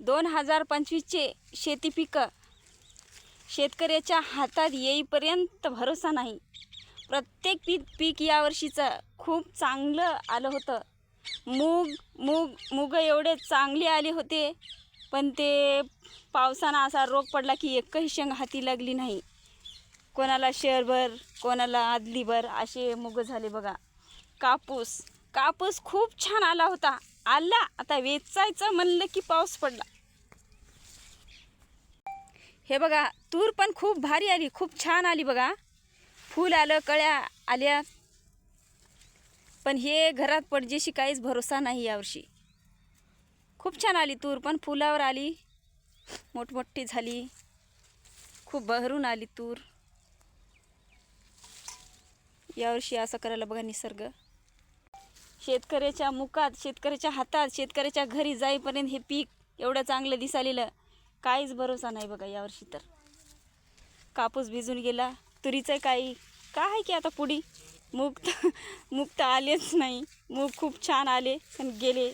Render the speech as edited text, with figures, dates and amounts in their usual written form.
2025चे शेती पिकं शेतकऱ्याच्या हातात येईपर्यंत भरोसा नाही. प्रत्येक पीक यावर्षीचं खूप चांगलं आलं होतं. मूग एवढे चांगले आले होते, पण ते पावसानं असा रोग पडला की एकही शेंग हाती लागली नाही. कोणाला शेरभर, कोणाला आदलीभर असे मूग झाले बघा. कापूस खूप छान आला होता. आता वेचायचं म्हणलं की पाऊस पडला. हे बघा, तूर पण खूप भारी आली, खूप छान आली बघा. फूल आलं, कळ्या आल्या, पण हे घरात पडजेशी काहीच भरोसा नाही यावर्षी. खूप छान आली तूर, पण फुलावर आली, मोठमोठी झाली, खूप बहरून आली तूर. यावर्षी असं करायला बघा निसर्ग. शेतकऱ्याच्या मुखात, शेतकऱ्याच्या हातात, शेतकऱ्याच्या घरी जाईपर्यंत हे पीक एवढं चांगलं दिसालेलं काहीच भरोसा नाही बघा यावर्षी. तर कापूस भिजून गेला, तुरीचं काय आहे की आता पुढी. मूग तर आलेच नाही. मूग खूप छान आले पण गेले.